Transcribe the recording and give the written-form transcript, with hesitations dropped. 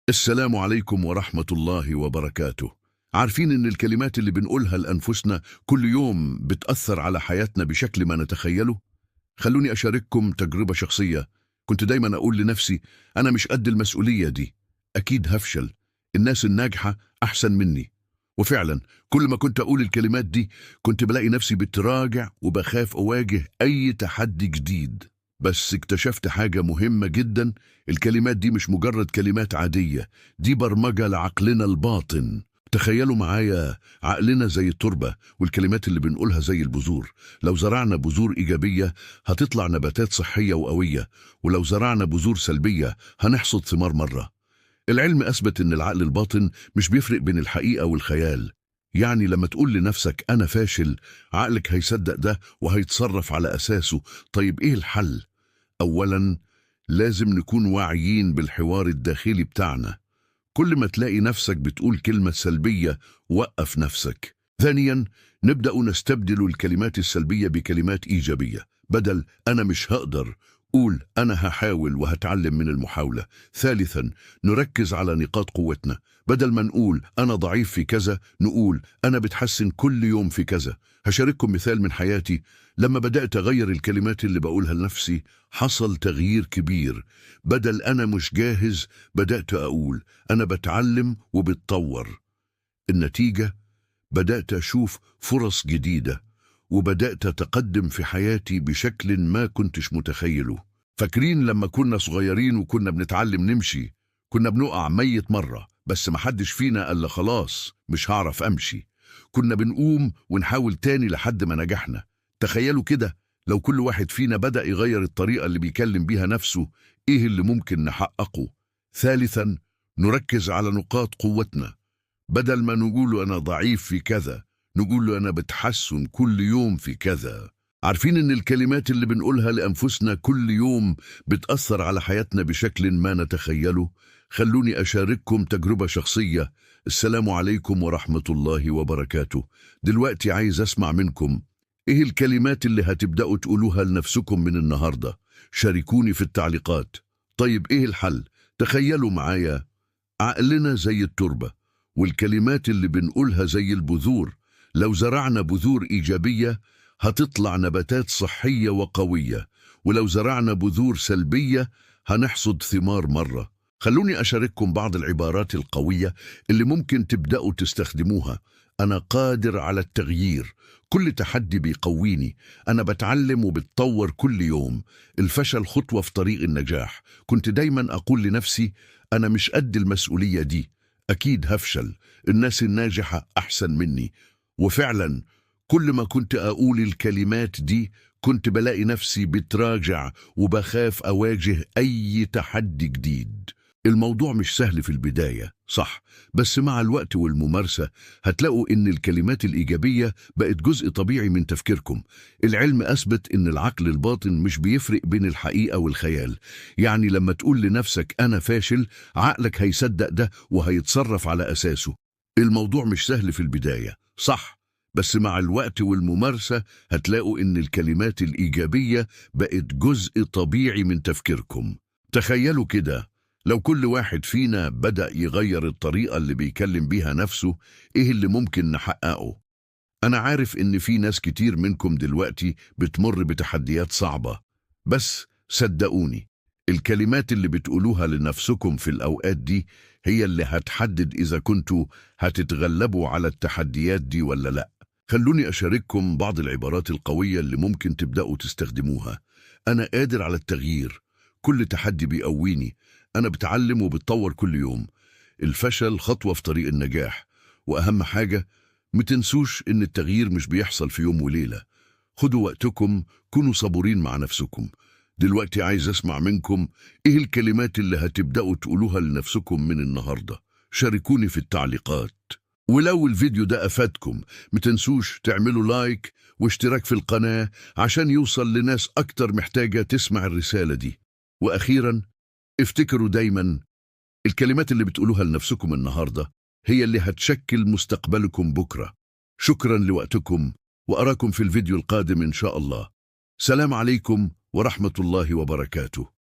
السلام عليكم ورحمة الله وبركاته. عارفين إن الكلمات اللي بنقولها لأنفسنا كل يوم بتأثر على حياتنا بشكل ما نتخيله؟ خلوني أشارككم تجربة شخصية. كنت دايما أقول لنفسي أنا مش قد المسؤولية دي، أكيد هفشل، الناس الناجحة أحسن مني. وفعلا كل ما كنت أقول الكلمات دي كنت بلاقي نفسي بتراجع وبخاف أواجه أي تحدي جديد. بس اكتشفت حاجة مهمة جدا، الكلمات دي مش مجرد كلمات عادية، دي برمجة لعقلنا الباطن. تخيلوا معايا، عقلنا زي التربة والكلمات اللي بنقولها زي البذور. لو زرعنا بذور إيجابية هتطلع نباتات صحية وقوية، ولو زرعنا بذور سلبية هنحصد ثمار مرة. العلم أثبت إن العقل الباطن مش بيفرق بين الحقيقة والخيال. يعني لما تقول لنفسك أنا فاشل، عقلك هيصدق ده وهيتصرف على أساسه. طيب إيه الحل؟ أولاً، لازم نكون واعيين بالحوار الداخلي بتاعنا. كل ما تلاقي نفسك بتقول كلمة سلبية وقف نفسك. ثانياً، نبدأ نستبدل الكلمات السلبية بكلمات إيجابية. بدل أنا مش هقدر، قول أنا هحاول وهتعلم من المحاولة. ثالثاً، نركز على نقاط قوتنا. بدل ما نقول أنا ضعيف في كذا، نقول أنا بتحسن كل يوم في كذا. هشارككم مثال من حياتي. لما بدأت أغير الكلمات اللي بقولها لنفسي حصل تغيير كبير. بدل أنا مش جاهز بدأت أقول أنا بتعلم وبتطور. النتيجة، بدأت أشوف فرص جديدة وبدأت أتقدم في حياتي بشكل ما كنتش متخيله. فاكرين لما كنا صغيرين وكنا بنتعلم نمشي، كنا بنقع ميت مرة بس محدش فينا قال خلاص مش هعرف أمشي. كنا بنقوم ونحاول تاني لحد ما نجحنا. تخيلوا كده، لو كل واحد فينا بدأ يغير الطريقة اللي بيكلم بيها نفسه، إيه اللي ممكن نحققه؟ ثالثاً، نركز على نقاط قوتنا. بدل ما نقول أنا ضعيف في كذا، نقول أنا بتحسن كل يوم في كذا. عارفين إن الكلمات اللي بنقولها لأنفسنا كل يوم بتأثر على حياتنا بشكل ما نتخيله؟ خلوني أشارككم تجربة شخصية. السلام عليكم ورحمة الله وبركاته. دلوقتي عايز أسمع منكم، إيه الكلمات اللي هتبدأوا تقولوها لنفسكم من النهاردة؟ شاركوني في التعليقات. طيب إيه الحل؟ تخيلوا معايا، عقلنا زي التربة والكلمات اللي بنقولها زي البذور. لو زرعنا بذور إيجابية هتطلع نباتات صحية وقوية، ولو زرعنا بذور سلبية هنحصد ثمار مرة. خلوني أشارككم بعض العبارات القوية اللي ممكن تبدأوا تستخدموها. أنا قادر على التغيير، كل تحدي بيقويني، أنا بتعلم وبتطور كل يوم، الفشل خطوة في طريق النجاح. كنت دايما أقول لنفسي أنا مش قد المسؤولية دي، أكيد هفشل، الناس الناجحة أحسن مني. وفعلا كل ما كنت أقول الكلمات دي كنت بلاقي نفسي بتراجع وبخاف أواجه أي تحدي جديد. الموضوع مش سهل في البداية، صح، بس مع الوقت والممارسة هتلاقوا إن الكلمات الإيجابية بقت جزء طبيعي من تفكيركم. العلم أثبت إن العقل الباطن مش بيفرق بين الحقيقة والخيال. يعني لما تقول لنفسك أنا فاشل، عقلك هيصدق ده وهيتصرف على أساسه. الموضوع مش سهل في البداية، صح، بس مع الوقت والممارسة هتلاقوا إن الكلمات الإيجابية بقت جزء طبيعي من تفكيركم. تخيلوا كده، لو كل واحد فينا بدأ يغير الطريقة اللي بيكلم بيها نفسه، إيه اللي ممكن نحققه؟ أنا عارف إن في ناس كتير منكم دلوقتي بتمر بتحديات صعبة، بس صدقوني، الكلمات اللي بتقولوها لنفسكم في الأوقات دي هي اللي هتحدد إذا كنتوا هتتغلبوا على التحديات دي ولا لأ. خلوني أشارككم بعض العبارات القوية اللي ممكن تبدأوا تستخدموها. أنا قادر على التغيير، كل تحدي بيقويني، أنا بتعلم وبتطور كل يوم، الفشل خطوة في طريق النجاح. وأهم حاجة، متنسوش إن التغيير مش بيحصل في يوم وليلة. خدوا وقتكم، كونوا صبورين مع نفسكم. دلوقتي عايز أسمع منكم، إيه الكلمات اللي هتبدأوا تقولوها لنفسكم من النهاردة؟ شاركوني في التعليقات. ولو الفيديو ده أفادكم متنسوش تعملوا لايك واشتراك في القناة عشان يوصل لناس أكتر محتاجة تسمع الرسالة دي. وأخيراً، افتكروا دايماً، الكلمات اللي بتقولوها لنفسكم النهاردة هي اللي هتشكل مستقبلكم بكرة. شكراً لوقتكم، وأراكم في الفيديو القادم إن شاء الله. سلام عليكم ورحمة الله وبركاته.